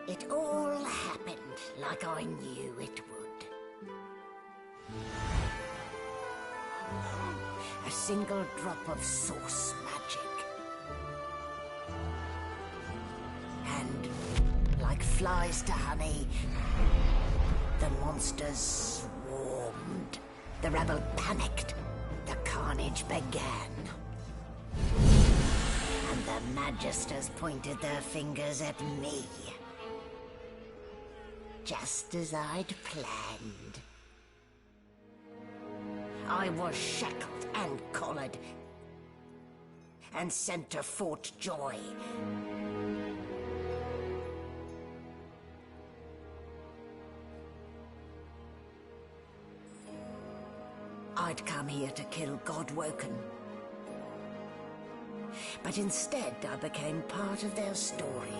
It all happened like I knew it would. A single drop of source magic. And, like flies to honey, the monsters swarmed. The rebel panicked. The carnage began. And the Magisters pointed their fingers at me. Just as I'd planned. I was shackled and collared. And sent to Fort Joy. I'd come here to kill Godwoken. But instead, I became part of their story.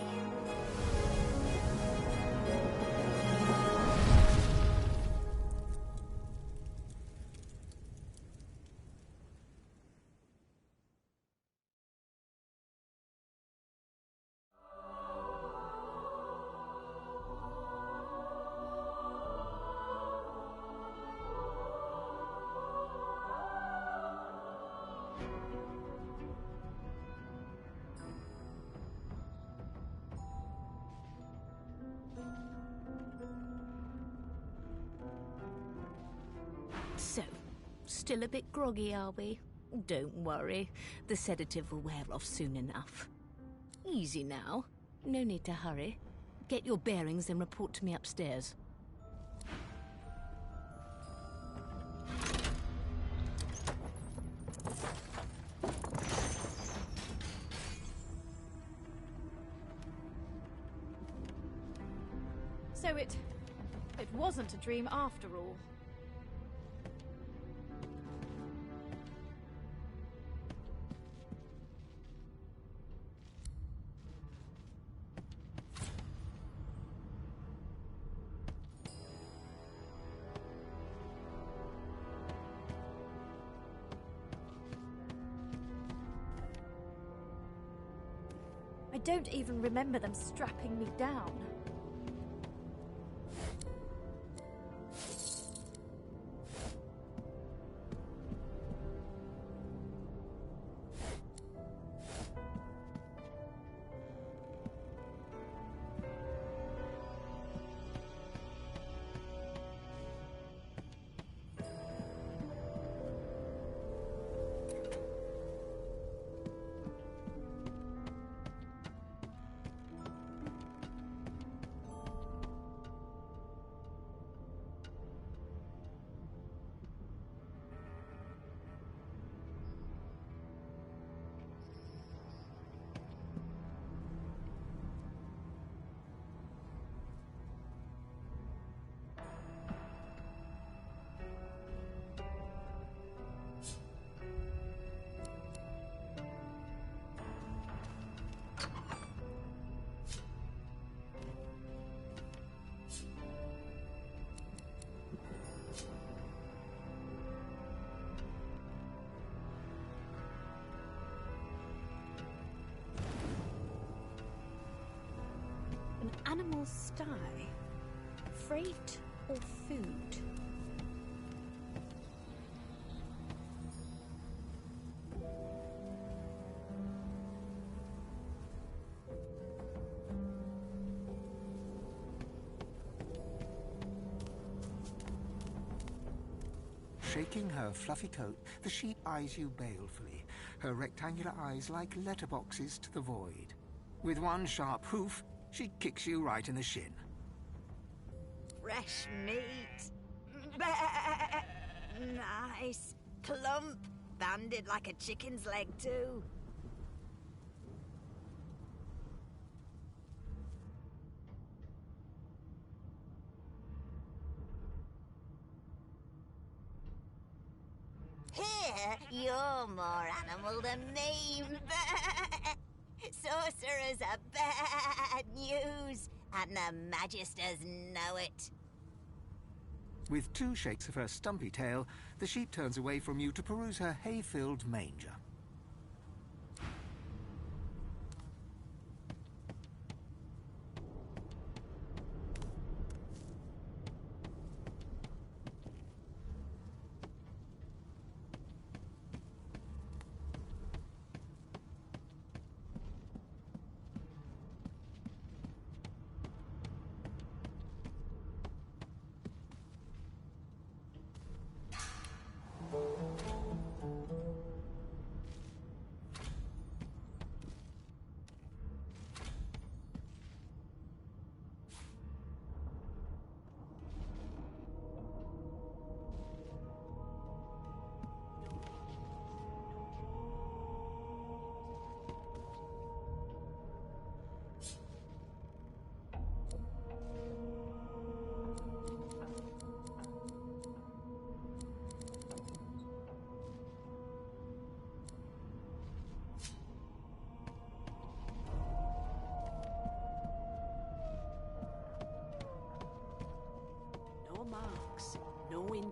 So, still a bit groggy, are we? Don't worry, the sedative will wear off soon enough. Easy now, no need to hurry. Get your bearings and report to me upstairs. So it wasn't a dream after all. I don't even remember them strapping me down. An animal's sty. Freight or food? Shaking her fluffy coat, the sheep eyes you balefully, her rectangular eyes like letterboxes to the void. With one sharp hoof, she kicks you right in the shin. Fresh meat. Nice. Plump. Banded like a chicken's leg, too. Here, you're more animal than me. Sorcerers are bad news, and the Magisters know it. With two shakes of her stumpy tail, the sheep turns away from you to peruse her hay-filled manger.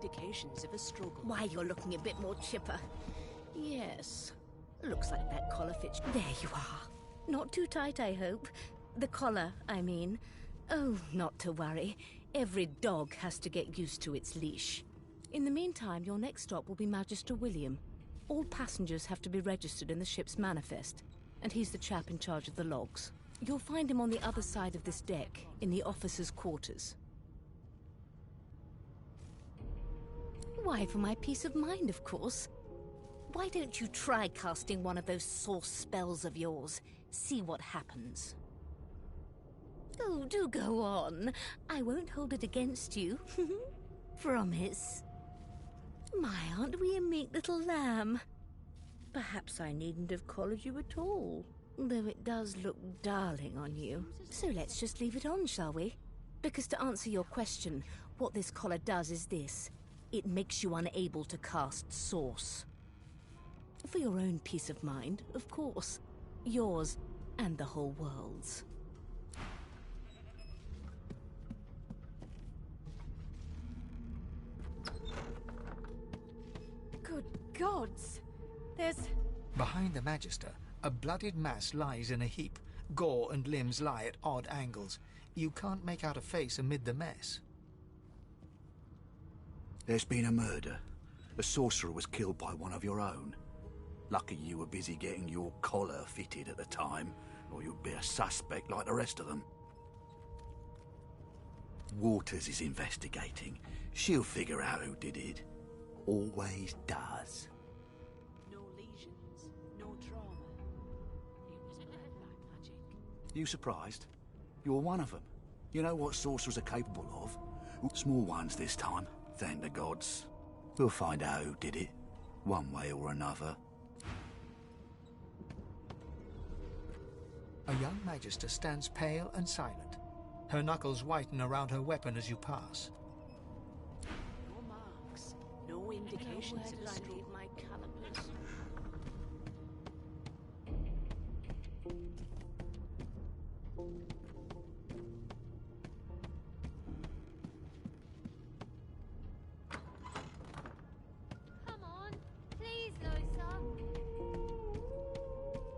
indications of a struggle. Why, you're looking a bit more chipper. Yes. Looks like that collar fits. There you are. Not too tight, I hope. The collar, I mean. Oh, not to worry. Every dog has to get used to its leash. In the meantime, your next stop will be Magister William. All passengers have to be registered in the ship's manifest, and he's the chap in charge of the logs. You'll find him on the other side of this deck, in the officers' quarters. Why, for my peace of mind, of course. Why don't you try casting one of those source spells of yours? See what happens. Oh, do go on. I won't hold it against you. Promise. My, aren't we a meek little lamb? Perhaps I needn't have collared you at all, though it does look darling on you. So let's just leave it on, shall we? Because to answer your question, what this collar does is this. It makes you unable to cast Source. For your own peace of mind, of course. Yours and the whole world's. Good gods! There's... Behind the Magister, a bloodied mass lies in a heap. Gore and limbs lie at odd angles. You can't make out a face amid the mess. There's been a murder. A sorcerer was killed by one of your own. Lucky you were busy getting your collar fitted at the time, or you'd be a suspect like the rest of them. Waters is investigating. She'll figure out who did it. Always does. No lesions, no trauma. It was bad black magic. You surprised? You're one of them. You know what sorcerers are capable of? Small ones this time, thank the gods. We'll find out who did it, one way or another. A young Magister stands pale and silent. Her knuckles whiten around her weapon as you pass. No marks, no indications of a struggle. My calipers. Come on, please, Losa.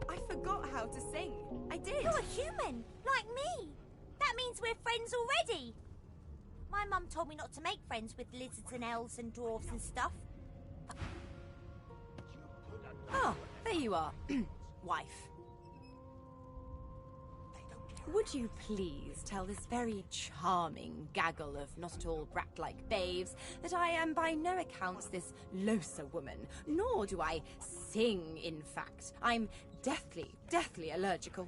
I forgot how to sing. I did. You're a human, like me. That means we're friends already. My mum told me not to make friends with lizards and elves and dwarves and stuff. Oh, there you are. Wife. Would you please tell this very charming gaggle of not-at-all brat-like babes that I am by no accounts this Losa woman, nor do I sing, in fact. I'm deathly allergical.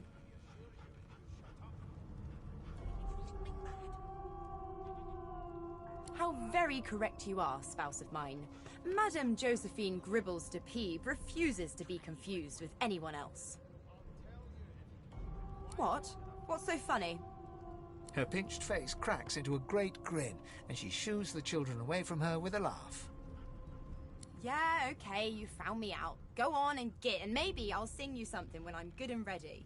How very correct you are, spouse of mine. Madame Josephine Gribbles de Peeb refuses to be confused with anyone else. What? What's so funny? Her pinched face cracks into a great grin, and she shoos the children away from her with a laugh. Yeah, okay, you found me out. Go on and git, and maybe I'll sing you something when I'm good and ready.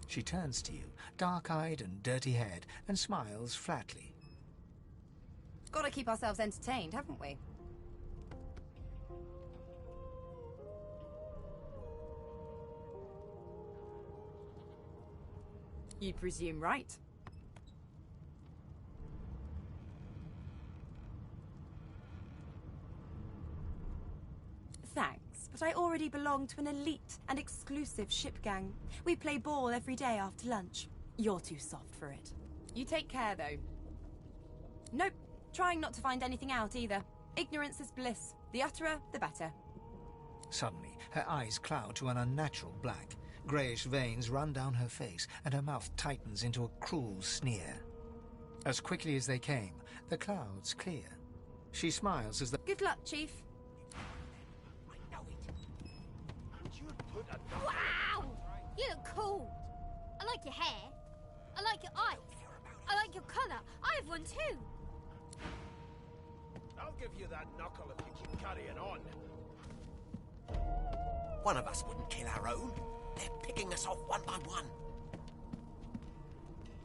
She turns to you, dark-eyed and dirty-haired, and smiles flatly. Gotta keep ourselves entertained, haven't we? You presume right. Thanks, but I already belong to an elite and exclusive ship gang. We play ball every day after lunch. You're too soft for it. You take care, though. Nope, trying not to find anything out either. Ignorance is bliss. The utterer, the better. Suddenly, her eyes cloud to an unnatural black. Greyish veins run down her face, and her mouth tightens into a cruel sneer. As quickly as they came, the clouds clear. She smiles as the... Good luck, Chief. Wow! You look cool. I like your hair. I like your eyes. I like your colour. I have one too. I'll give you that knuckle if you keep carrying on. One of us wouldn't kill our own. They're picking us off one by one.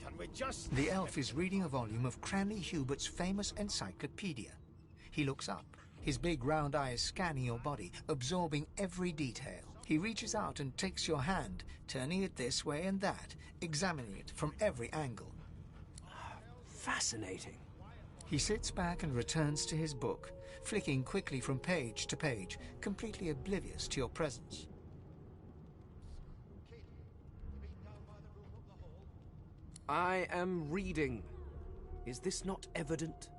Can we just... The elf is reading a volume of Cranley Hubert's famous encyclopedia. He looks up, his big round eyes scanning your body, absorbing every detail. He reaches out and takes your hand, turning it this way and that, examining it from every angle. Fascinating. He sits back and returns to his book, flicking quickly from page to page, completely oblivious to your presence. I am reading. Is this not evident?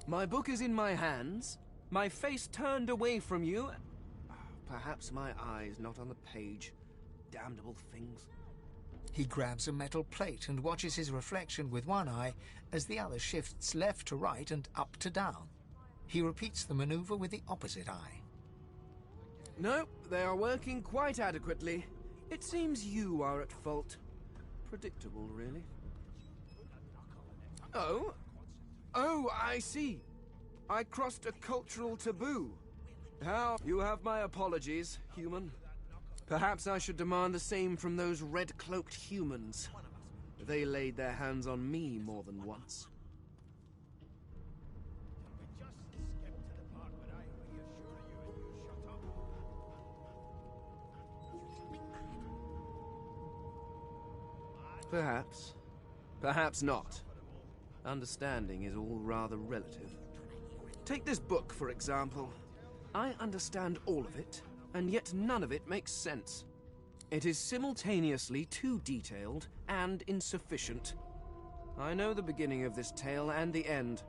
My book is in my hands, my face turned away from you. Perhaps my eyes not on the page. Damnable things. He grabs a metal plate and watches his reflection with one eye as the other shifts left to right and up to down. He repeats the maneuver with the opposite eye. No, they are working quite adequately. It seems you are at fault. Predictable, really. Oh, I see. I crossed a cultural taboo. How? You have my apologies, human. Perhaps I should demand the same from those red-cloaked humans. They laid their hands on me more than once. Perhaps. Perhaps not. Understanding is all rather relative. Take this book, for example. I understand all of it, and yet none of it makes sense. It is simultaneously too detailed and insufficient. I know the beginning of this tale and the end,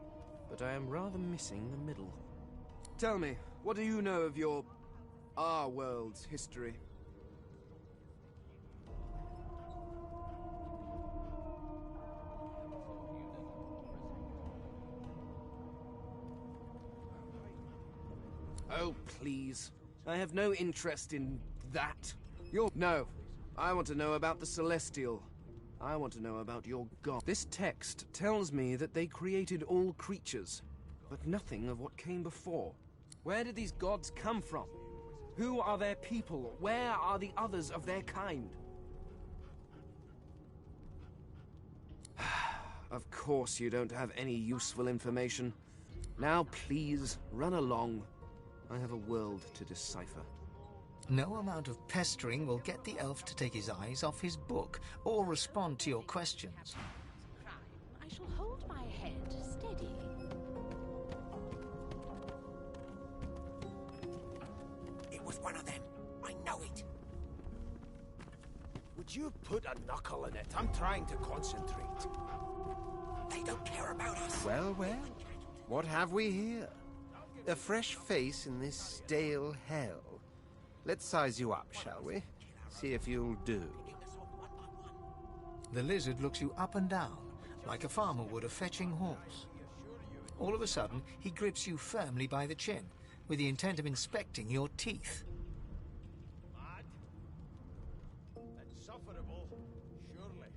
but I am rather missing the middle. Tell me, what do you know of our world's history? Oh, please. I have no interest in that. No. I want to know about the Celestial. I want to know about your god. This text tells me that they created all creatures, but nothing of what came before. Where did these gods come from? Who are their people? Where are the others of their kind? Of course you don't have any useful information. Now please, run along. I have a world to decipher. No amount of pestering will get the elf to take his eyes off his book or respond to your questions. I shall hold my head steady. It was one of them. I know it. Would you put a knuckle in it? I'm trying to concentrate. They don't care about us. Well, well. What have we here? A fresh face in this stale hell. Let's size you up, shall we? See if you'll do. The lizard looks you up and down, like a farmer would a fetching horse. All of a sudden, he grips you firmly by the chin, with the intent of inspecting your teeth. Mad? Insufferable, surely.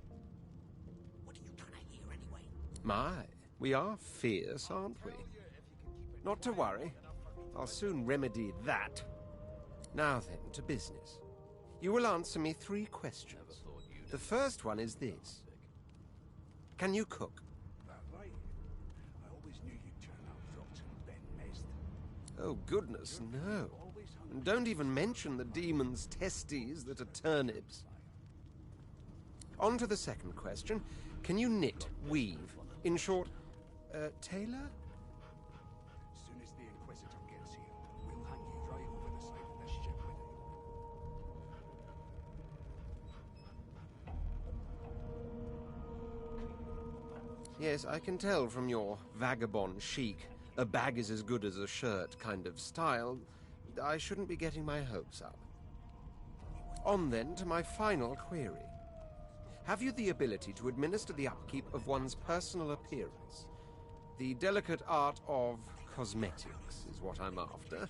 What are you trying to hear anyway? My, we are fierce, aren't we? Not to worry. I'll soon remedy that. Now then, to business. You will answer me 3 questions. The first one is this. Can you cook? Right. I always knew you'd turn out rotten, Ben Mest. Oh, goodness, no. And don't even mention the demon's testes that are turnips. On to the second question. Can you knit, weave? In short, tailor? As soon as the Inquisitor gets here, we'll hang you right over the side of this ship with him. Yes, I can tell from your vagabond chic, a bag is as good as a shirt kind of style, I shouldn't be getting my hopes up. On then to my final query. Have you the ability to administer the upkeep of one's personal appearance? The delicate art of cosmetics is what I'm after.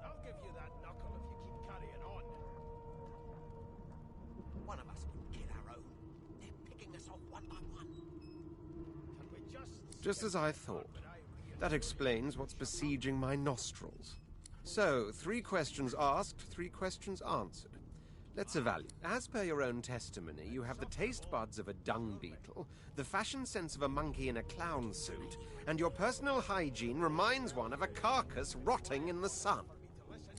I'll give you that knuckle if you keep carrying on. One of us wouldn't kill our own. They're picking us off one by one. Can we Just as I thought. That explains what's besieging my nostrils. So, 3 questions asked, 3 questions answered. Let's evaluate. As per your own testimony, you have the taste buds of a dung beetle, the fashion sense of a monkey in a clown suit, and your personal hygiene reminds one of a carcass rotting in the sun.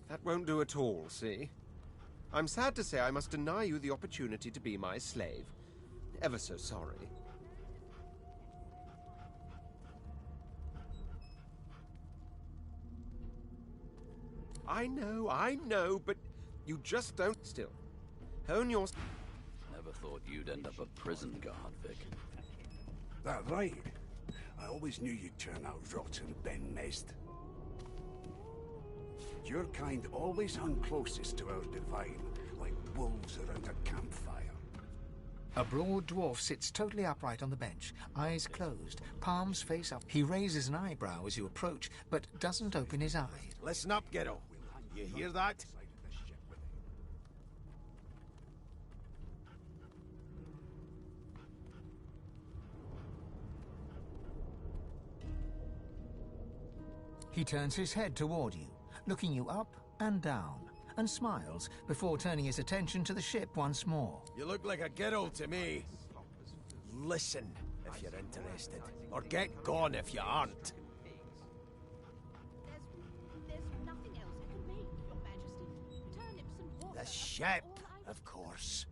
That won't do at all, see? I'm sad to say I must deny you the opportunity to be my slave. Ever so sorry. I know, but you just don't still. Hone your... Never thought you'd end up a prison guard, Vic. That right? I always knew you'd turn out rotten, Ben Mest. Your kind always hung closest to our divine, like wolves around a campfire. A broad dwarf sits totally upright on the bench, eyes closed, palms face up. He raises an eyebrow as you approach, but doesn't open his eye. Listen up, Ghetto. You hear that? He turns his head toward you, looking you up and down, and smiles before turning his attention to the ship once more. You look like a Ghetto to me. Listen if you're interested, or get gone if you aren't. There's nothing else I can make, Your Majesty. Turnips and water. The ship, of course.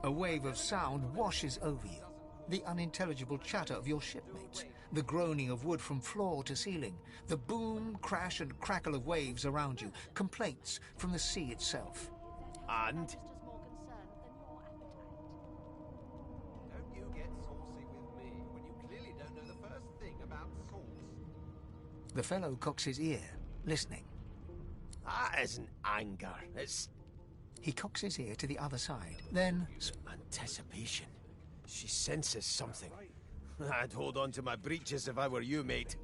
A wave of sound washes over you. The unintelligible chatter of your shipmates, the groaning of wood from floor to ceiling, the boom, crash and crackle of waves around you, complaints from the sea itself. And? Don't you get saucy with me when you clearly don't know the first thing about sauce. The fellow cocks his ear, listening. That isn't anger, it's... He cocks his ear to the other side, then... anticipation. She senses something. I'd hold on to my breeches if I were you, mate.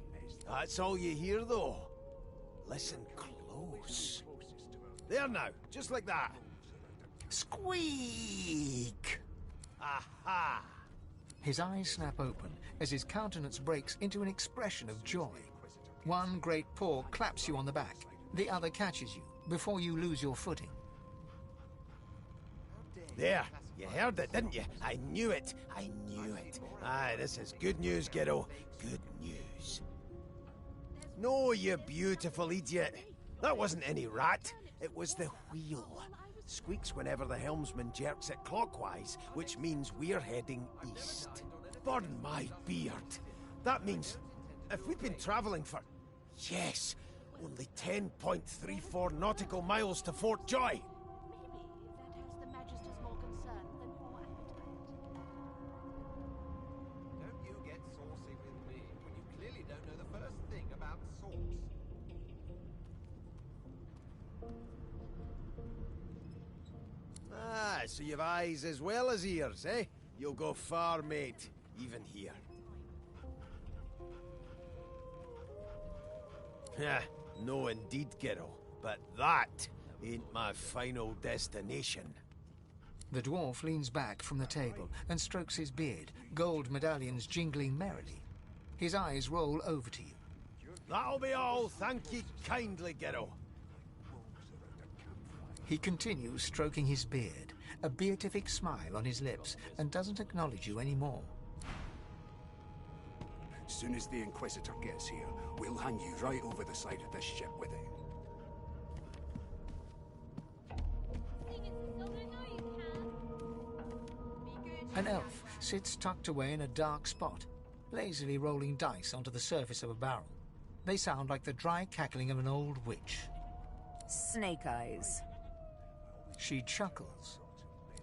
That's all you hear, though. Listen close. There now, just like that. Squeak! Aha! His eyes snap open as his countenance breaks into an expression of joy. One great paw claps you on the back. The other catches you before you lose your footing. There, you heard it, didn't you? I knew it. I knew it. Aye, this is good news, Ghetto. Good news. No, you beautiful idiot. That wasn't any rat. It was the wheel. Squeaks whenever the helmsman jerks it clockwise, which means we're heading east. Burn my beard. That means if we'd been travelling for... Yes, only 10.34 nautical miles to Fort Joy. Ah, so you've eyes as well as ears, eh? You'll go far, mate, even here. Yeah, no indeed, Ghetto. But that ain't my final destination. The dwarf leans back from the table and strokes his beard, gold medallions jingling merrily. His eyes roll over to you. That'll be all, thank ye kindly, Ghetto. He continues stroking his beard, a beatific smile on his lips, and doesn't acknowledge you anymore. As soon as the Inquisitor gets here, we'll hang you right over the side of this ship with him. An elf sits tucked away in a dark spot, lazily rolling dice onto the surface of a barrel. They sound like the dry cackling of an old witch. Snake eyes. She chuckles.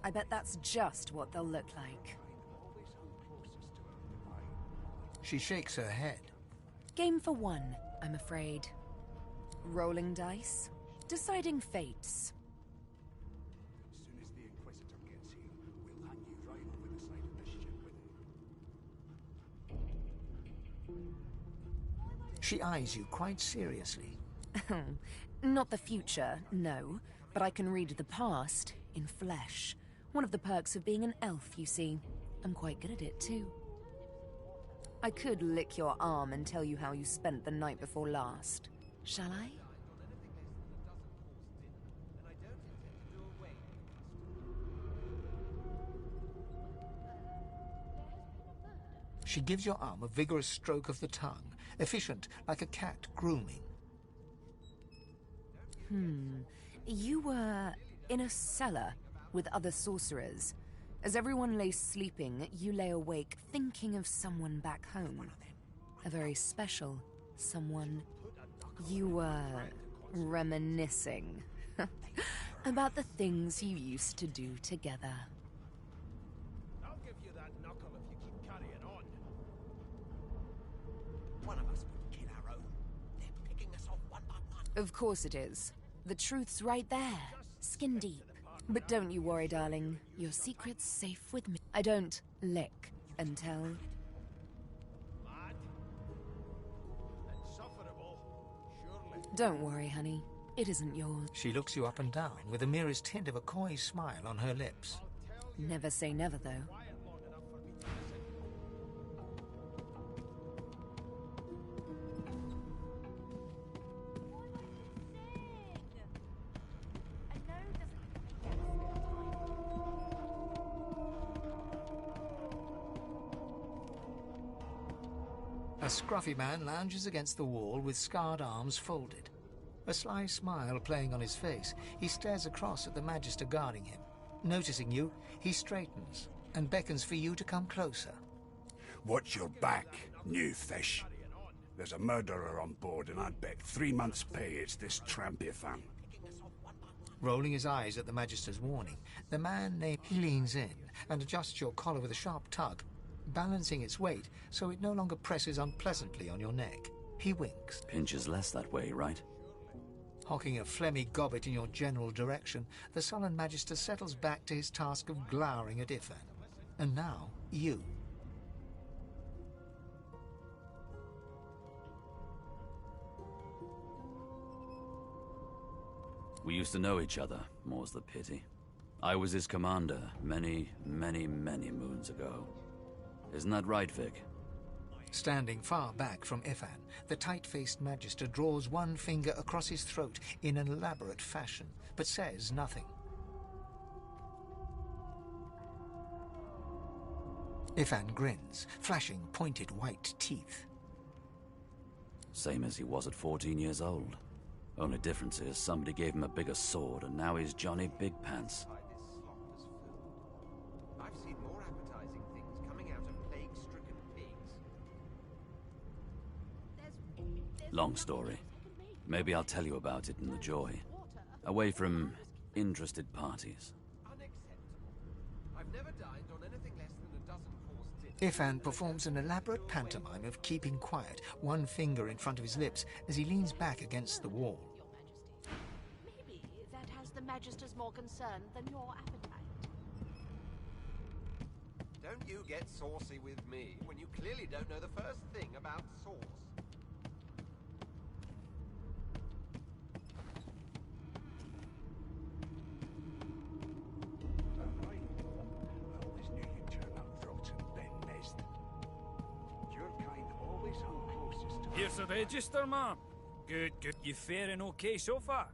I bet that's just what they'll look like. She shakes her head. Game for one, I'm afraid. Rolling dice. Deciding fates. As soon as the Inquisitor gets here, we'll hang you right over the side of this ship with him. She eyes you quite seriously. Not the future, no. But I can read the past in flesh. One of the perks of being an elf, you see. I'm quite good at it, too. I could lick your arm and tell you how you spent the night before last. Shall I? She gives your arm a vigorous stroke of the tongue, efficient like a cat grooming. You were in a cellar with other sorcerers. As everyone lay sleeping, you lay awake thinking of someone back home. A very special someone. You were reminiscing about the things you used to do together. I'll give you that knuckle if you keep carrying on. One of us would kill our own. They're picking us off one by one. Of course it is. The truth's right there, skin deep. But don't you worry, darling. Your secret's safe with me. I don't lick and tell. Mad? Insufferable, surely. Don't worry, honey. It isn't yours. She looks you up and down with the merest hint of a coy smile on her lips. Never say never, though. A scruffy man lounges against the wall with scarred arms folded. A sly smile playing on his face, he stares across at the Magister guarding him. Noticing you, he straightens and beckons for you to come closer. Watch your back, new fish. There's a murderer on board and I'd bet 3 months' pay it's this tramp you found. Rolling his eyes at the Magister's warning, the man named he leans in and adjusts your collar with a sharp tug, balancing its weight so it no longer presses unpleasantly on your neck. He winks. Pinches less that way, right? Hocking a phlegmy gobbet in your general direction, the sullen Magister settles back to his task of glowering at Ifan. And now, you. We used to know each other, more's the pity. I was his commander many, many, many moons ago. Isn't that right, Vic? Standing far back from Ifan, the tight-faced Magister draws one finger across his throat in an elaborate fashion, but says nothing. Ifan grins, flashing pointed white teeth. Same as he was at 14 years old. Only difference is somebody gave him a bigger sword and now he's Johnny Big Pants. I've seen more appetizing things coming out of plague-stricken pigs. Long story. Maybe I'll tell you about it in the Joy. Away from interested parties. I've never dined on anything less than a dozen course dinner. Ifan performs an elaborate pantomime of keeping quiet, one finger in front of his lips as he leans back against the wall. Maybe that has the Magisters more concerned than your appetite. Don't you get saucy with me when you clearly don't know the first thing about sauce. Always knew you'd turn up throats and bend nest. Your kind always hung closest to Here's the register, ma'am. Good, good. You faring okay so far?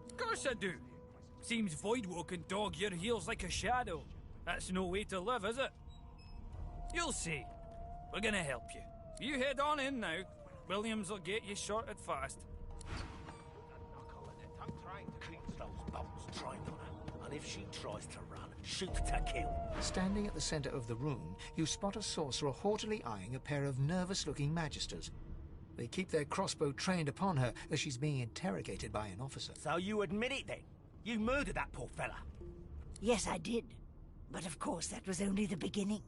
Of course I do. Seems Voidwalk can dog your heels like a shadow. That's no way to live, is it? You'll see. We're gonna help you. You head on in now. Williams will get you sorted fast. I'm trying to keep those bolts trained on her, and if she tries to run, shoot to kill. Standing at the center of the room, you spot a sorcerer haughtily eyeing a pair of nervous-looking Magisters. They keep their crossbow trained upon her as she's being interrogated by an officer. So you admit it then? You murdered that poor fella? Yes, I did. But of course, that was only the beginning.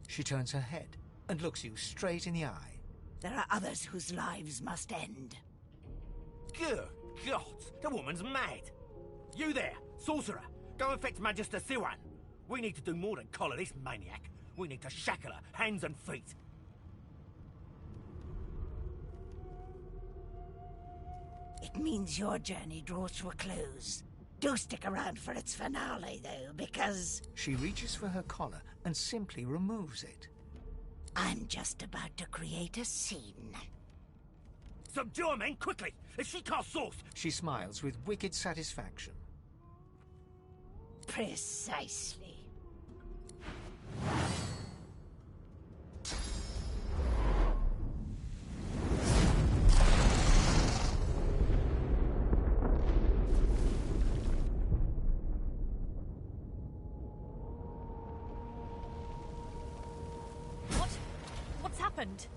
She turns her head and looks you straight in the eye. There are others whose lives must end. Good God, the woman's mad. You there, sorcerer, go and fetch Magister Siwan. We need to do more than collar this maniac. We need to shackle her, hands and feet. It means your journey draws to a close. Do stick around for its finale, though, because... She reaches for her collar and simply removes it. I'm just about to create a scene. Subdue her, men, quickly! If she casts sauce... She smiles with wicked satisfaction. Precisely. What's happened?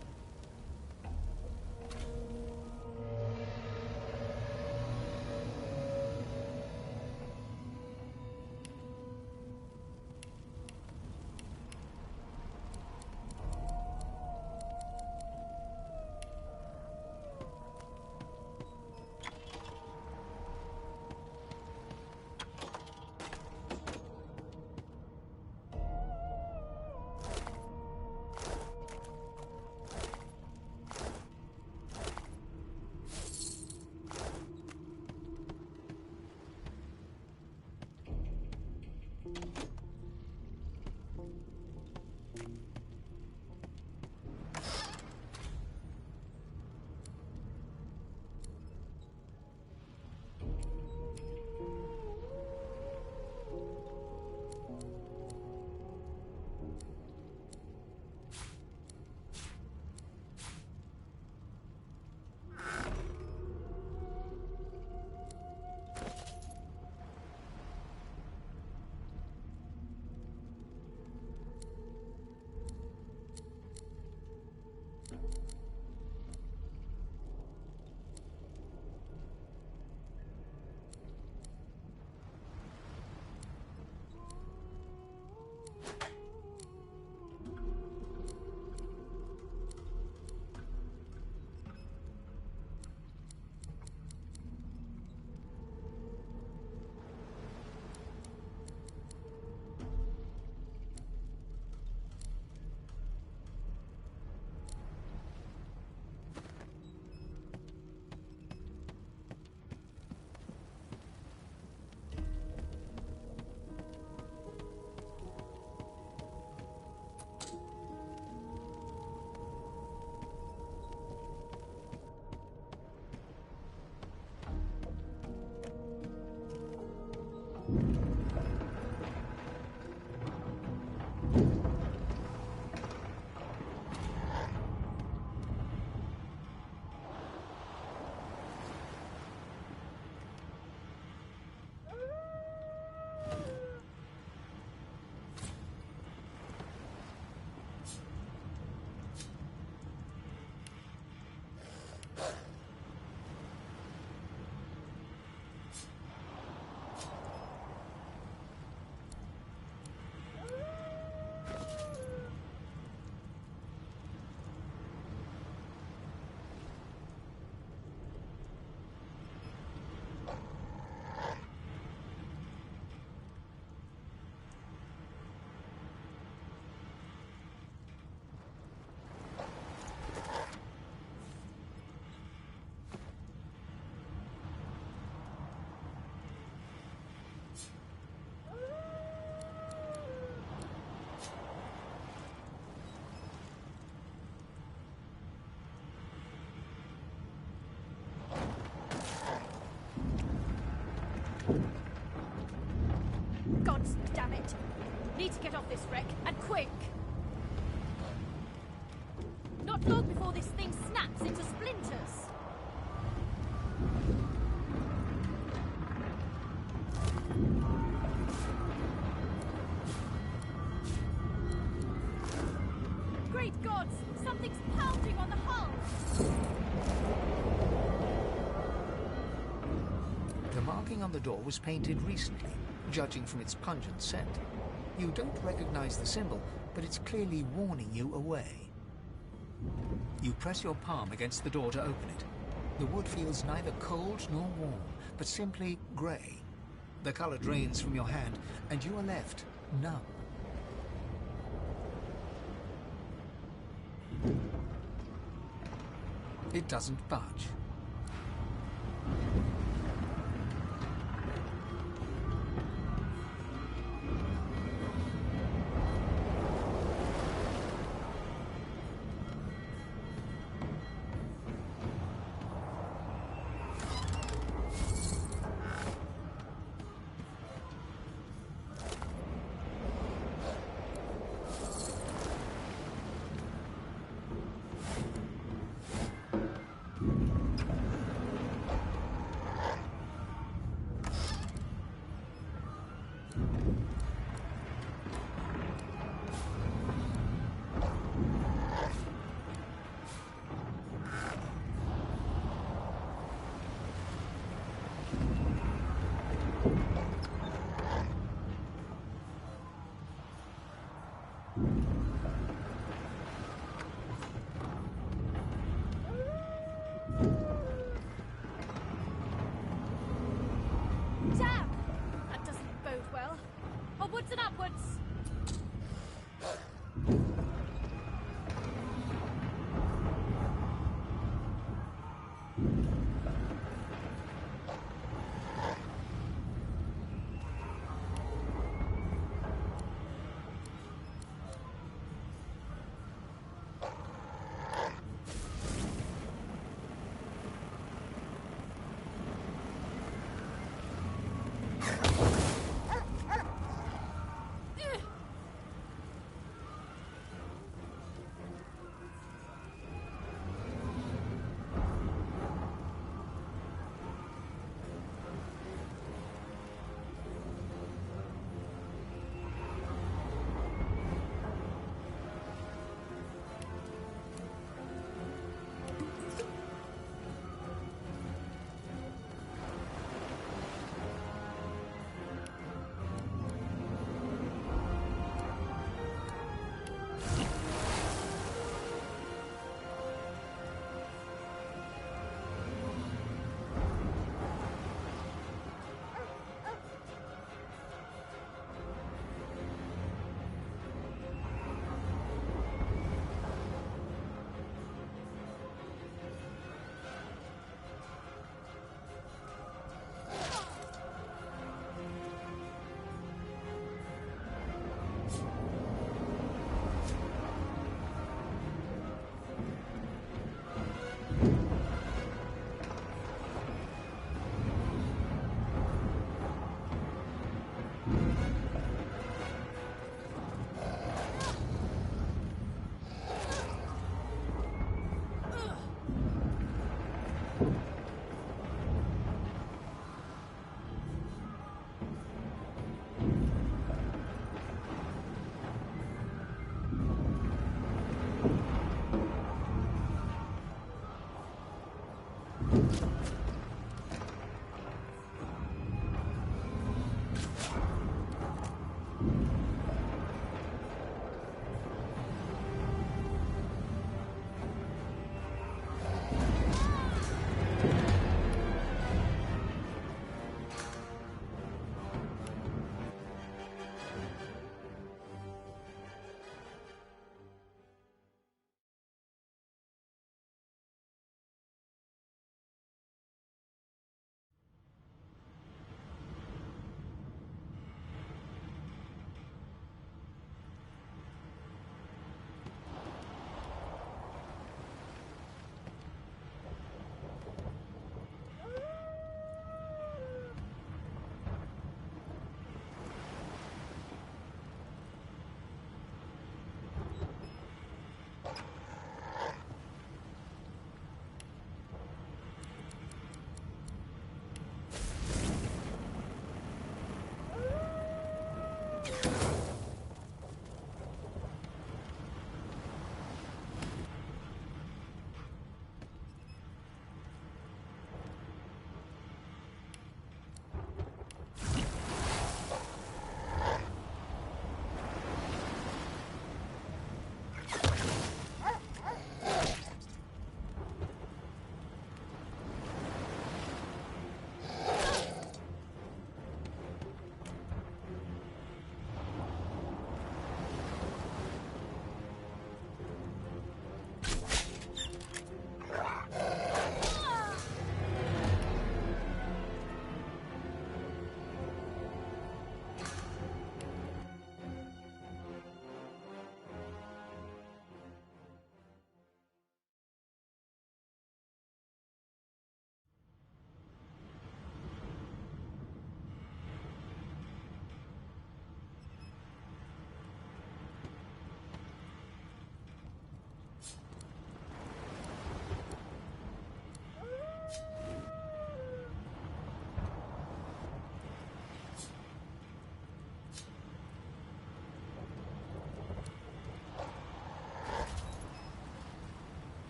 God damn it! Need to get off this wreck, and quick! Not long before this thing snaps into splinters! Great gods! Something's pounding on the hull! The marking on the door was painted recently, judging from its pungent scent. You don't recognize the symbol, but it's clearly warning you away. You press your palm against the door to open it. The wood feels neither cold nor warm, but simply grey. The color drains from your hand, and you are left numb. It doesn't budge. Damn! That doesn't bode well. Onwards and upwards!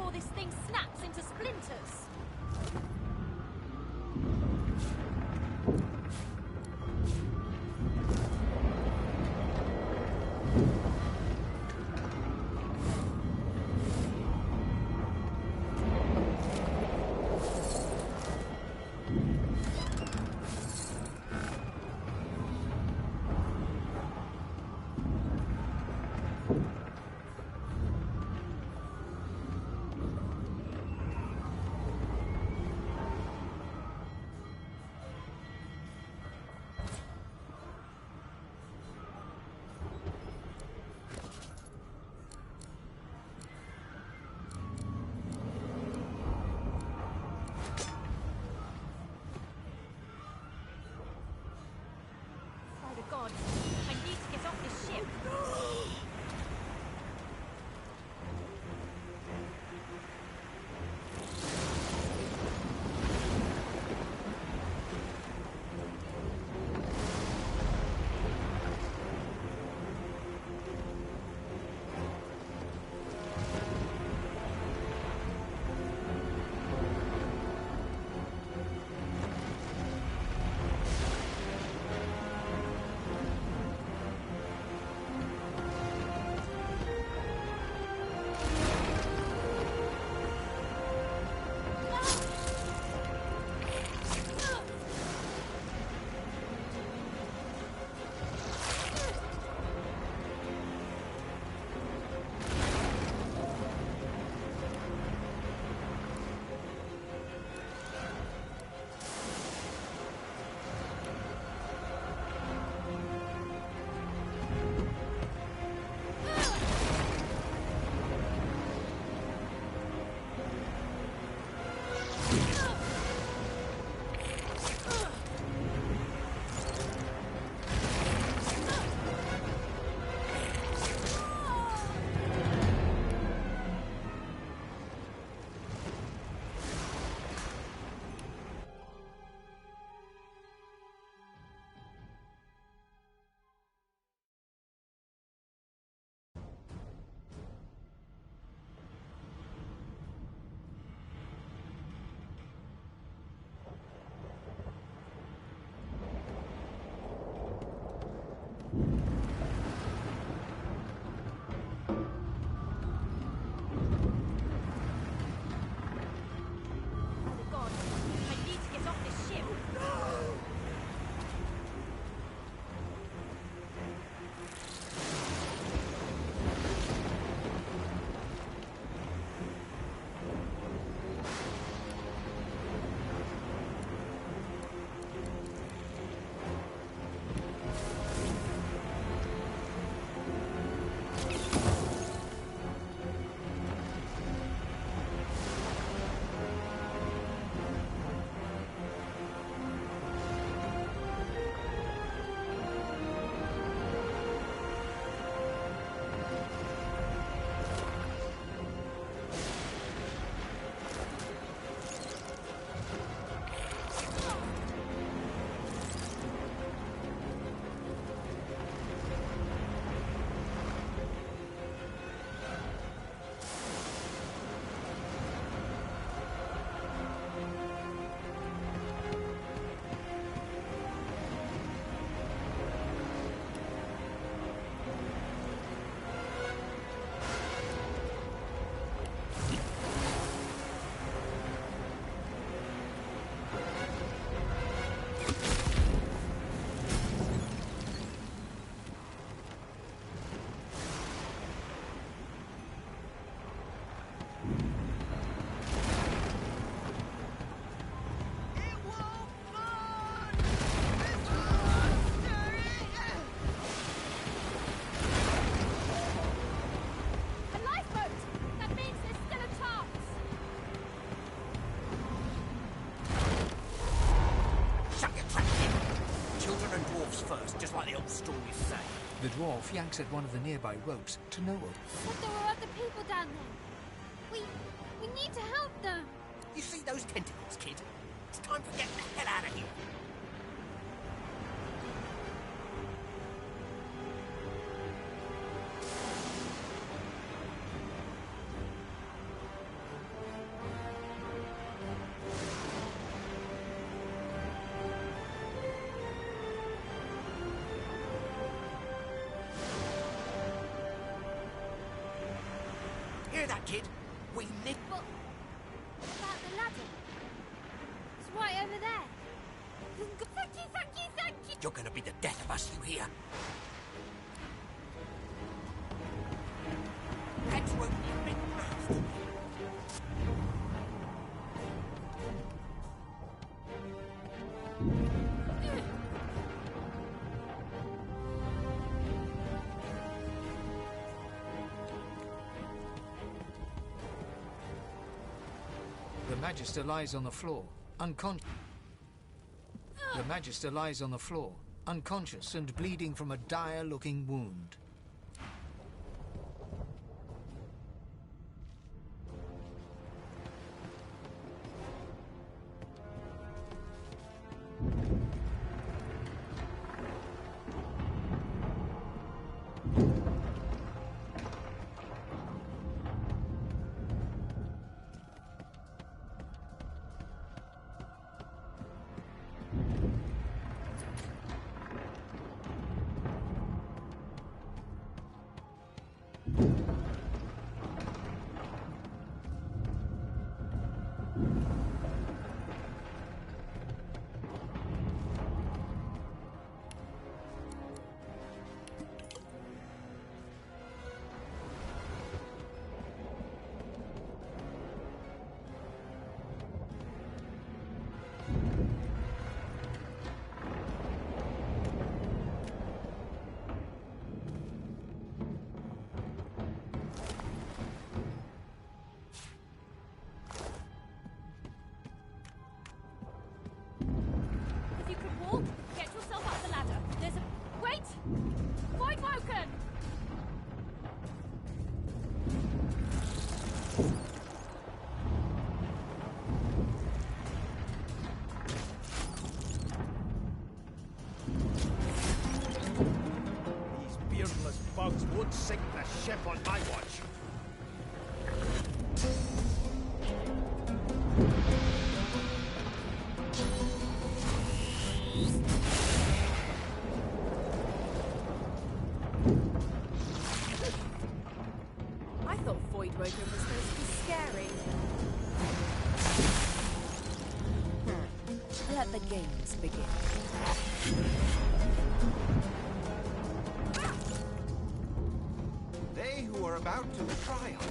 before this thing snaps into splinters. God, I need to get off this ship. The dwarf yanks at one of the nearby ropes to no avail. But there are other people down there. We need to help them. You see those tentacles, kid? It's time for getting the hell out of here. that, kid? We live... But... about the ladder? It's right over there. Thank you, thank you, thank you! You're gonna be the death of us, you hear? That won't be a bit rough. The Magister lies on the floor, unconscious. The Magister lies on the floor, unconscious and bleeding from a dire-looking wound. If you could walk, get yourself up the ladder. There's a... Wait! Void Woken! These beardless bugs won't sink the ship on my watch. I thought Void Woken was supposed to be scary. Let the games begin. They who are about to triumph.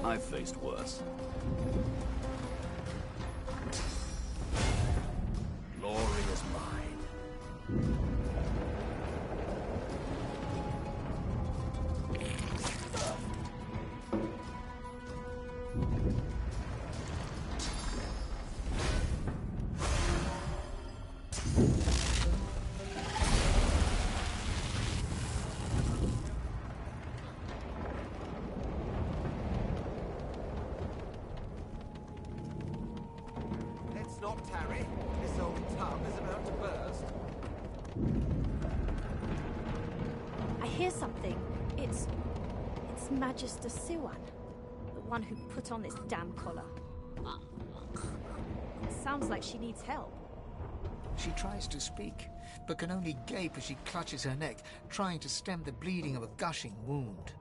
I've faced worse. Glory is mine. Let's not tarry. This old tub is about to burst. I hear something. It's Magister Siwan, the one who put on this damn collar. It sounds like she needs help. She tries to speak, but can only gape as she clutches her neck, trying to stem the bleeding of a gushing wound.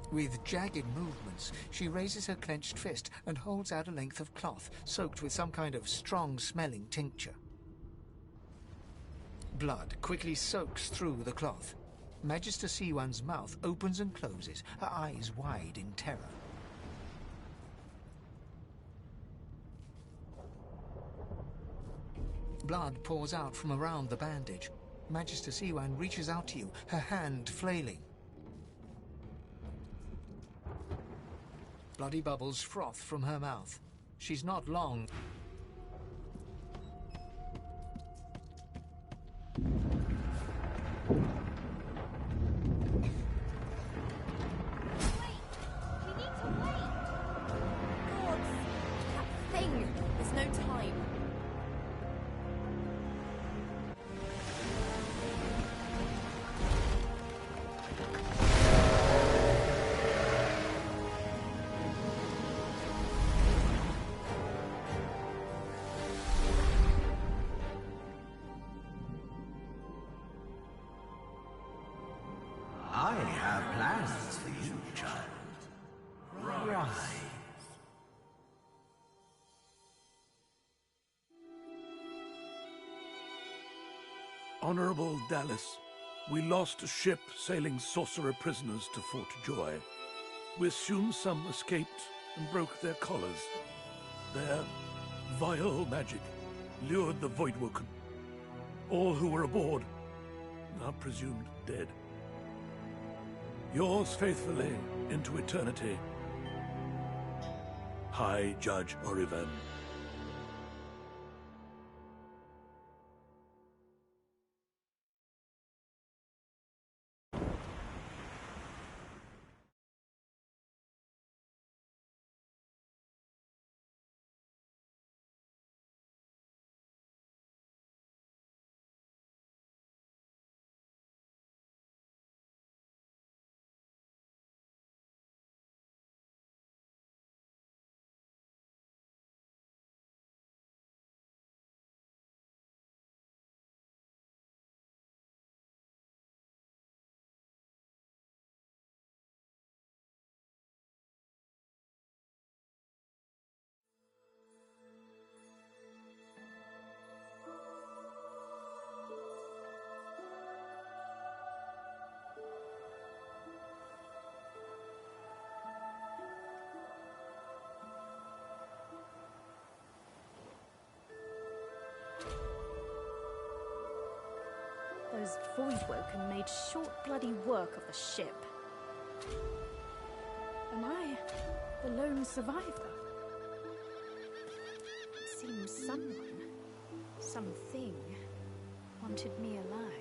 With jagged movements, she raises her clenched fist and holds out a length of cloth, soaked with some kind of strong-smelling tincture. Blood quickly soaks through the cloth. Magister Siwan's mouth opens and closes, her eyes wide in terror. Blood pours out from around the bandage. Magister Siwan reaches out to you, her hand flailing. Bloody bubbles froth from her mouth. She's not long. There's no time. Honorable Dallas, we lost a ship sailing sorcerer prisoners to Fort Joy. We assume some escaped and broke their collars. Their vile magic lured the Voidwoken. All who were aboard are presumed dead. Yours faithfully into eternity, High Judge Orivan. Those Voidwoken made short bloody work of the ship. Am I the lone survivor? It seems someone, something, wanted me alive.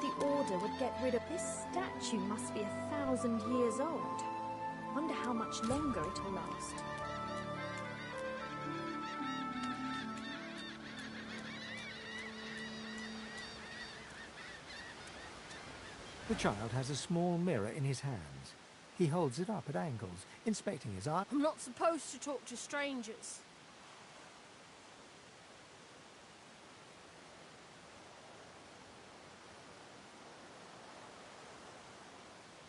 The Order would get rid of this statue. Must be 1,000 years old. Wonder how much longer it'll last. The child has a small mirror in his hands. He holds it up at angles, inspecting his eye. I'm not supposed to talk to strangers.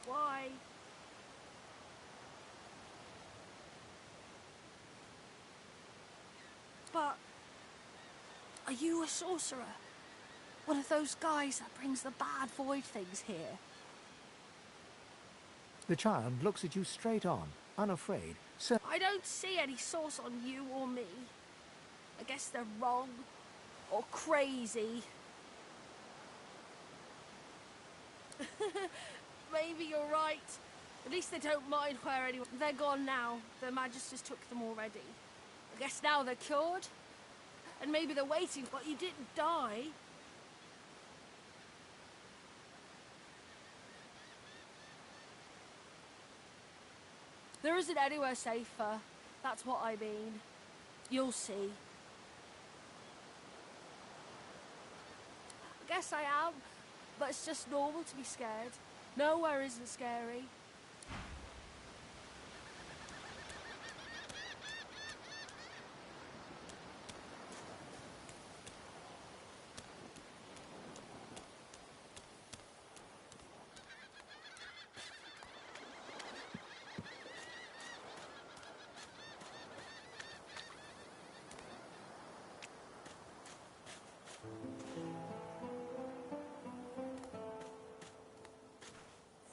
Why? But are you a sorcerer? One of those guys that brings the bad void things here? The child looks at you straight on, unafraid. I don't see any source on you or me. I guess they're wrong or crazy. Maybe you're right. At least they don't mind where anyone... They're gone now. Their magisters took them already. I guess now they're cured. And maybe they're waiting, but you didn't die. There isn't anywhere safer. That's what I mean. You'll see. I guess I am, but it's just normal to be scared. Nowhere isn't scary.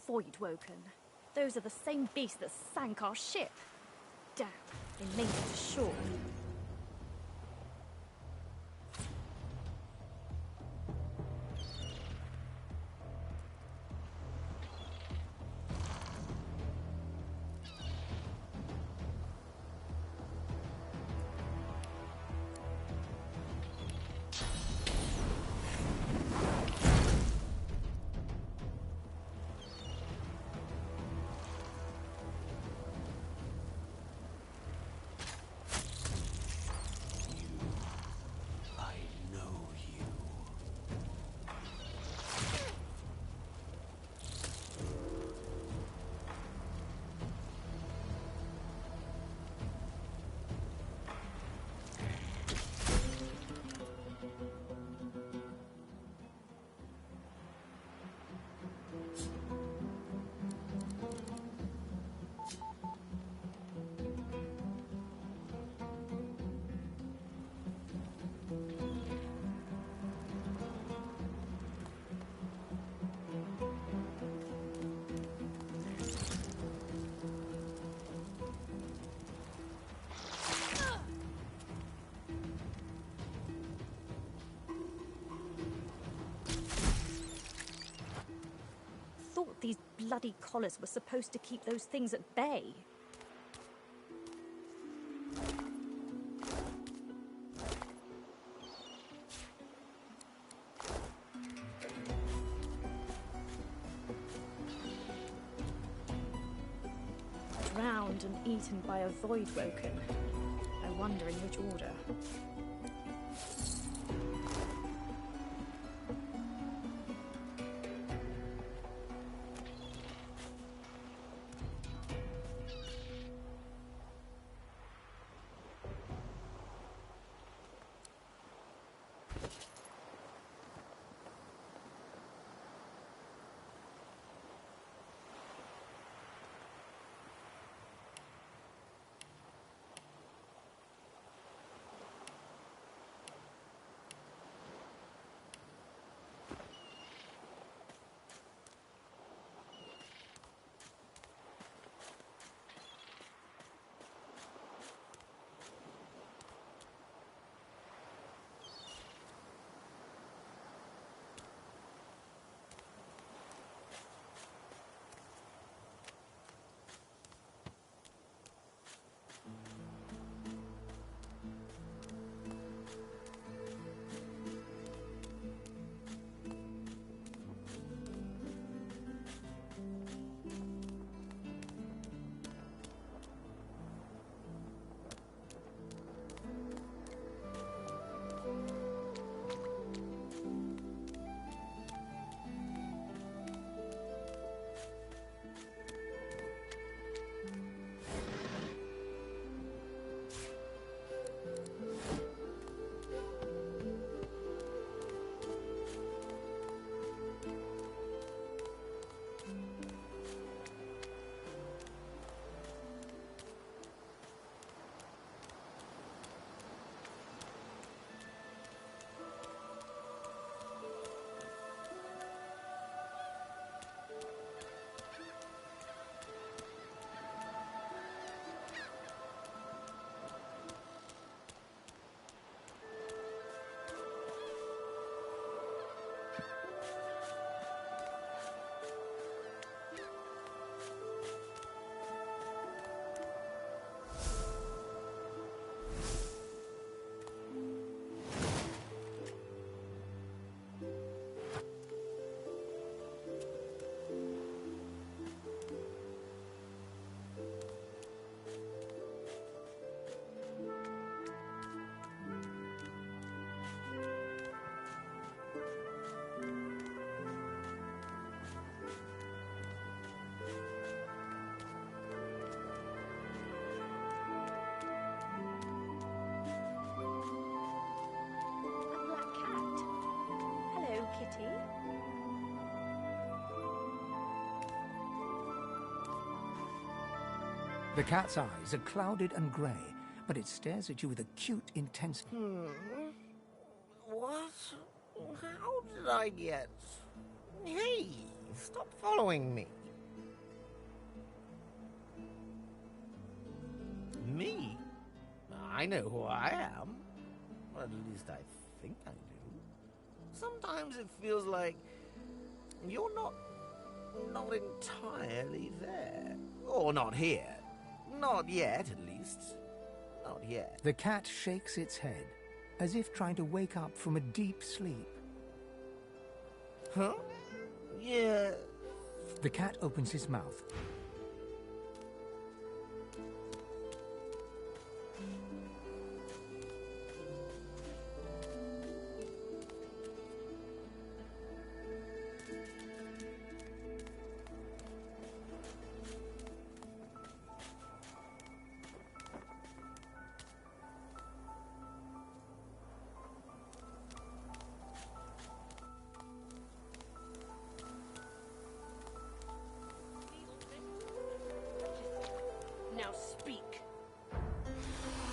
Voidwoken. Those are the same beasts that sank our ship. Damn, they made it to shore. these bloody collars were supposed to keep those things at bay. Drowned and eaten by a void woken. I wonder in which order. Kitty. The cat's eyes are clouded and grey, but it stares at you with acute intensity. What? How did I get... Hey, stop following me. Me? I know who I am. Or at least I think I do. Sometimes it feels like you're not entirely there. Or not here. Not yet, at least. Not yet. The cat shakes its head, as if trying to wake up from a deep sleep. Huh? Yeah. The cat opens his mouth. Now speak.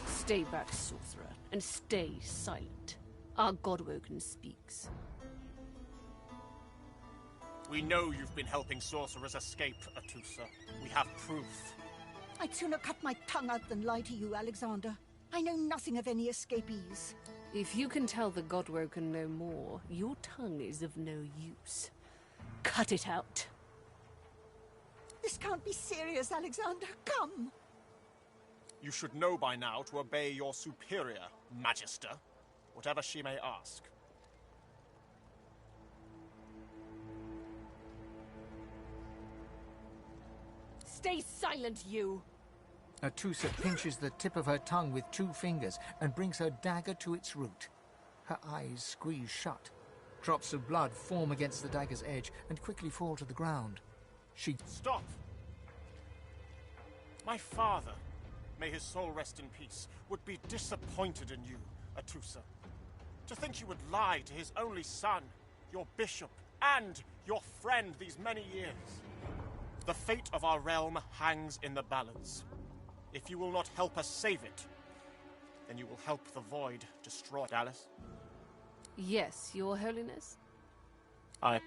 Stay back, sorcerer, and stay silent. Our Godwoken speaks. We know you've been helping sorcerers escape, Atusa. We have proof. I'd sooner cut my tongue out than lie to you, Alexander. I know nothing of any escapees. If you can tell the Godwoken no more, your tongue is of no use. Cut it out. This can't be serious, Alexander. Come! You should know by now to obey your superior, Magister, whatever she may ask. Stay silent, you! Atusa pinches the tip of her tongue with 2 fingers and brings her dagger to its root. Her eyes squeeze shut. Drops of blood form against the dagger's edge and quickly fall to the ground. She... Stop! My father, may his soul rest in peace, would be disappointed in you, Atusa. To think you would lie to his only son, your bishop, and your friend these many years. The fate of our realm hangs in the balance. If you will not help us save it, then you will help the Void destroy Dallas. Yes, Your Holiness. I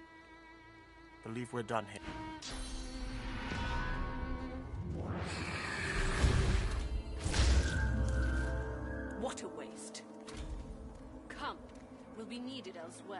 believe we're done here. What a waste. Come, we'll be needed elsewhere.